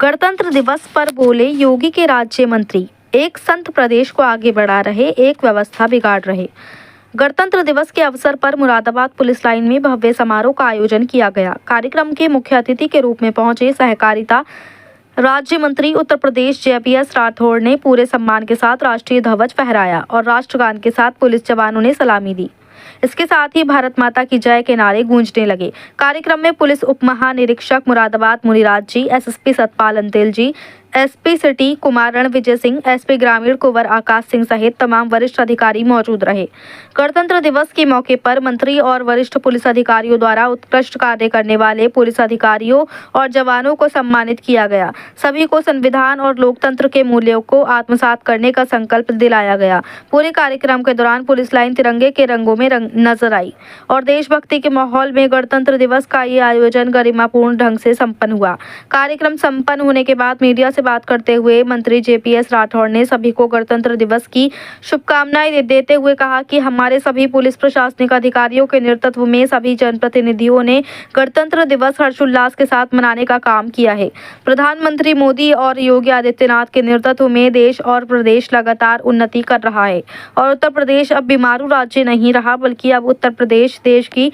गणतंत्र दिवस पर बोले योगी के राज्य मंत्री, एक संत प्रदेश को आगे बढ़ा रहे, एक व्यवस्था बिगाड़ रहे। गणतंत्र दिवस के अवसर पर मुरादाबाद पुलिस लाइन में भव्य समारोह का आयोजन किया गया। कार्यक्रम के मुख्य अतिथि के रूप में पहुंचे सहकारिता राज्य मंत्री उत्तर प्रदेश JPS राठौड़ ने पूरे सम्मान के साथ राष्ट्रीय ध्वज फहराया और राष्ट्रगान के साथ पुलिस जवानों ने सलामी दी। इसके साथ ही भारत माता की जय के नारे गूंजने लगे। कार्यक्रम में पुलिस उप महानिरीक्षक मुरादाबाद मुनिराज जी, SSP सतपाल अंतेल जी, SP city Kumar Ranvijay Singh, SP ग्रामीण कुंवर आकाश सिंह सहित तमाम वरिष्ठ अधिकारी मौजूद रहे। गणतंत्र दिवस के मौके पर मंत्री और वरिष्ठ पुलिस अधिकारियों द्वारा उत्कृष्ट कार्य करने वाले पुलिस अधिकारियों और जवानों को सम्मानित किया गया। सभी को संविधान और लोकतंत्र के मूल्यों को आत्मसात करने का संकल्प दिलाया गया। पूरे कार्यक्रम के दौरान पुलिस लाइन तिरंगे के रंगों में नजर आई और देशभक्ति के माहौल में गणतंत्र दिवस का ये आयोजन गरिमापूर्ण ढंग से संपन्न हुआ। कार्यक्रम संपन्न होने के बाद मीडिया से बात करते हुए मंत्री JPS राठौड़ ने सभी को गणतंत्र दिवस की शुभकामनाएं देते हुए कहा कि हमारे सभी पुलिस प्रशासनिक अधिकारियों के नेतृत्व में सभी जनप्रतिनिधियों ने गणतंत्र दिवस हर्षोल्लास के साथ मनाने का काम किया है। प्रधानमंत्री मोदी और योगी आदित्यनाथ के नेतृत्व में देश और प्रदेश लगातार उन्नति कर रहा है और उत्तर प्रदेश अब बीमारू राज्य नहीं रहा, बल्कि अब उत्तर प्रदेश देश की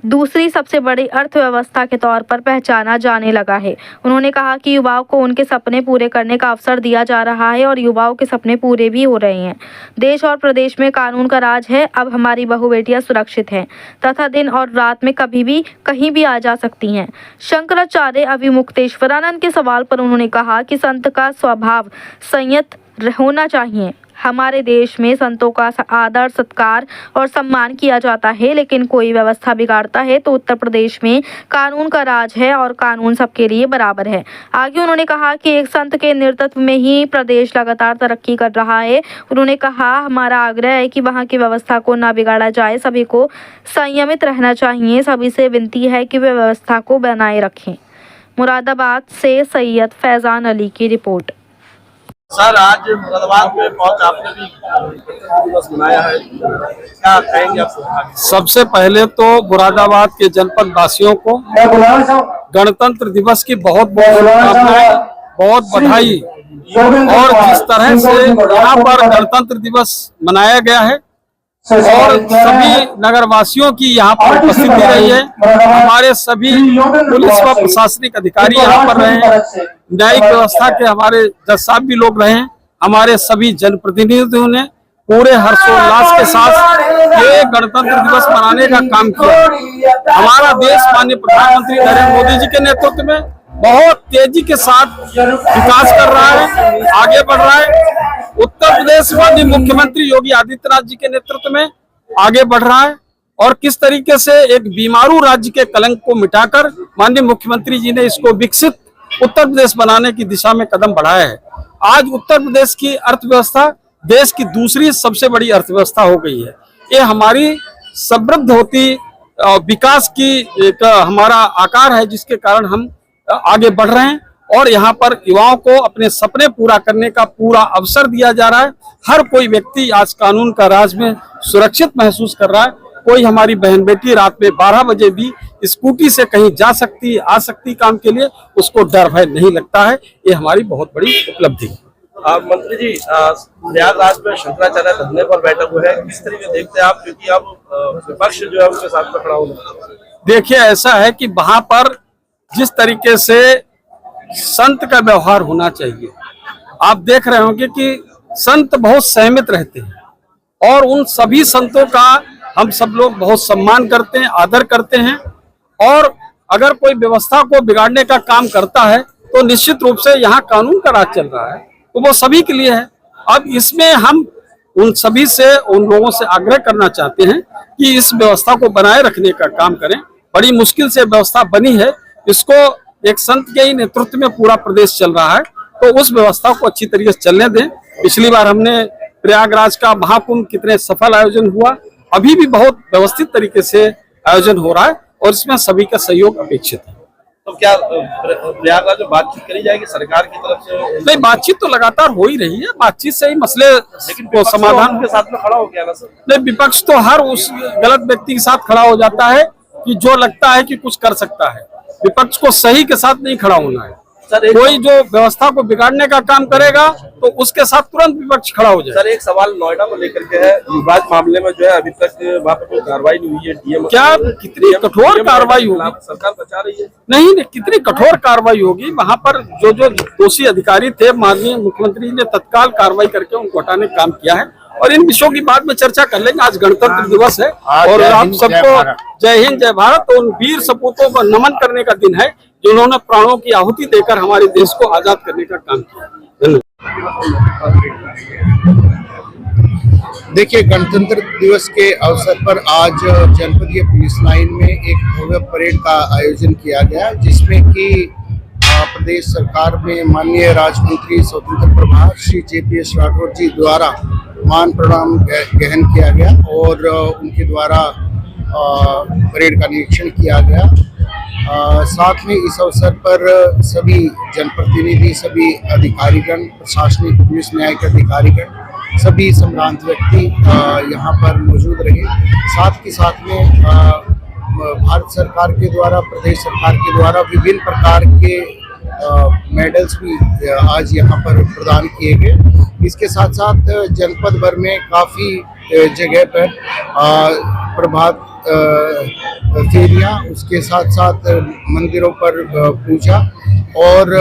दूसरी सबसे बड़ी अर्थव्यवस्था के तौर पर पहचाना जाने लगा है। उन्होंने कहा कि युवाओं को उनके सपने पूरे करने का अवसर दिया जा रहा है और युवाओं के सपने पूरे भी हो रहे हैं। देश और प्रदेश में कानून का राज है। अब हमारी बहु बेटियां सुरक्षित हैं तथा दिन और रात में कभी भी कहीं भी आ जा सकती हैं। शंकराचार्य अविमुक्तेश्वरानंद के सवाल पर उन्होंने कहा कि संत का स्वभाव संयत होना चाहिए। हमारे देश में संतों का आदर सत्कार और सम्मान किया जाता है, लेकिन कोई व्यवस्था बिगाड़ता है तो उत्तर प्रदेश में कानून का राज है और कानून सबके लिए बराबर है। आगे उन्होंने कहा कि एक संत के नेतृत्व में ही प्रदेश लगातार तरक्की कर रहा है। उन्होंने कहा, हमारा आग्रह है कि वहाँ की व्यवस्था को ना बिगाड़ा जाए, सभी को संयमित रहना चाहिए। सभी से विनती है कि वे व्यवस्था को बनाए रखें। मुरादाबाद से सैयद फैजान अली की रिपोर्ट। सर, आज मुरादाबाद में पहुंच आपने भी दिवस मनाया है, क्या कहेंगे आप? सबसे पहले तो मुरादाबाद के जनपद वासियों को गणतंत्र दिवस की बहुत बहुत शुभकामनाएं, बहुत बधाई। और जिस तरह से यहाँ पर गणतंत्र दिवस मनाया गया है और सभी नगरवासियों की यहाँ पर उपस्थिति रही है। हमारे सभी पुलिस व प्रशासनिक अधिकारी यहाँ पर रहे हैं, न्यायिक व्यवस्था के हमारे जज साहब भी लोग रहे हैं। हमारे सभी जनप्रतिनिधियों ने पूरे हर्षोल्लास के साथ ये गणतंत्र दिवस मनाने का काम किया। हमारा देश माननीय प्रधानमंत्री नरेंद्र मोदी जी के नेतृत्व में बहुत तेजी के साथ विकास कर रहा है, आगे बढ़ रहा है। उत्तर प्रदेश माननीय मुख्यमंत्री योगी आदित्यनाथ जी के नेतृत्व में आगे बढ़ रहा है और किस तरीके से एक बीमारू राज्य के कलंक को मिटाकर माननीय मुख्यमंत्री जी ने इसको विकसित उत्तर प्रदेश बनाने की दिशा में कदम बढ़ाया है। आज उत्तर प्रदेश की अर्थव्यवस्था देश की दूसरी सबसे बड़ी अर्थव्यवस्था हो गई है। ये हमारी समृद्ध होती विकास की एक हमारा आकार है, जिसके कारण हम आगे बढ़ रहे हैं और यहाँ पर युवाओं को अपने सपने पूरा करने का पूरा अवसर दिया जा रहा है। हर कोई व्यक्ति आज कानून का राज में सुरक्षित महसूस कर रहा है। कोई हमारी बहन बेटी रात में 12 बजे भी स्कूटी से कहीं जा सकती, आ सकती काम के लिए, उसको डर भय नहीं लगता है। ये हमारी बहुत बड़ी उपलब्धि है। मंत्री जी, प्रयागराज में शंकराचार्य धरने पर बैठक हुए हैं, किस तरीके देखते हैं आप, क्योंकि अब विपक्ष जो है उनके साथ में खड़ा होना? देखिए, ऐसा है कि वहां पर जिस तरीके से संत का व्यवहार होना चाहिए, आप देख रहे होंगे कि संत बहुत सहमित रहते हैं और उन सभी संतों का हम सब लोग बहुत सम्मान करते हैं, आदर करते हैं। और अगर कोई व्यवस्था को बिगाड़ने का काम करता है तो निश्चित रूप से यहाँ कानून का राज चल रहा है, तो वो सभी के लिए है। अब इसमें हम उन सभी से, उन लोगों से आग्रह करना चाहते हैं कि इस व्यवस्था को बनाए रखने का काम करें। बड़ी मुश्किल से व्यवस्था बनी है, इसको एक संत के ही नेतृत्व में पूरा प्रदेश चल रहा है, तो उस व्यवस्था को अच्छी तरीके से चलने दें। पिछली बार हमने प्रयागराज का महाकुंभ कितने सफल आयोजन हुआ, अभी भी बहुत व्यवस्थित तरीके से आयोजन हो रहा है और इसमें सभी का सहयोग अपेक्षित है। तो क्या प्रयागराज में बातचीत करी जाएगी सरकार की तरफ से? नहीं, बातचीत तो लगातार हो ही रही है, बातचीत से ही मसले को समाधान के साथ में खड़ा हो गया ना सर? नहीं, विपक्ष तो हर उस गलत व्यक्ति के साथ खड़ा हो जाता है कि जो लगता है कि कुछ कर सकता है। विपक्ष को सही के साथ नहीं खड़ा होना है। सर, कोई जो व्यवस्था को बिगाड़ने का काम करेगा तो उसके साथ तुरंत विपक्ष खड़ा हो जाए। सर, एक सवाल नोएडा को लेकर के है, विवाद मामले में जो है अभी तक वहाँ पर कोई कार्रवाई नहीं हुई है। डीएम क्या कितनी कठोर कार्रवाई होगी? सरकार बचा रही है। नहीं, कितनी कठोर कार्रवाई होगी? वहाँ पर जो दोषी अधिकारी थे, माननीय मुख्यमंत्री ने तत्काल कार्रवाई करके उनको हटाने का काम किया है। और इन विषयों की बाद में चर्चा कर लेंगे। आज गणतंत्र दिवस है और आप सबको जय हिंद जय भारत। तो उन वीर सपूतों को नमन करने का दिन है जिन्होंने प्राणों की आहुति देकर हमारे देश को आजाद करने का काम किया। देखिए, गणतंत्र दिवस के अवसर पर आज जनपदीय पुलिस लाइन में एक भव्य परेड का आयोजन किया गया, जिसमें कि प्रदेश सरकार में माननीय राज्य मंत्री स्वतंत्र प्रभार श्री JPS राठौर जी द्वारा मान प्रणाम ग्रहण किया गया और उनके द्वारा परेड का निरीक्षण किया गया। साथ में इस अवसर पर सभी जनप्रतिनिधि, सभी अधिकारीगण, प्रशासनिक पुलिस न्यायिक अधिकारीगण, सभी संभ्रांत व्यक्ति यहाँ पर मौजूद रहे। साथ के साथ में भारत सरकार के द्वारा, प्रदेश सरकार के द्वारा विभिन्न प्रकार के मेडल्स भी आज यहाँ पर प्रदान किए गए। इसके साथ साथ जनपद भर में काफ़ी जगह पर प्रभात फेरियाँ, उसके साथ साथ मंदिरों पर पूजा और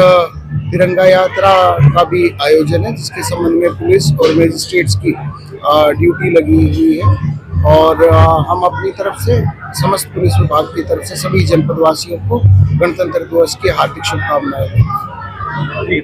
तिरंगा यात्रा का भी आयोजन है, जिसके संबंध में पुलिस और मजिस्ट्रेट्स की ड्यूटी लगी हुई है। और हम अपनी तरफ से, समस्त पुलिस विभाग की तरफ से सभी जनपदवासियों को गणतंत्र दिवस की हार्दिक शुभकामनाएं दें।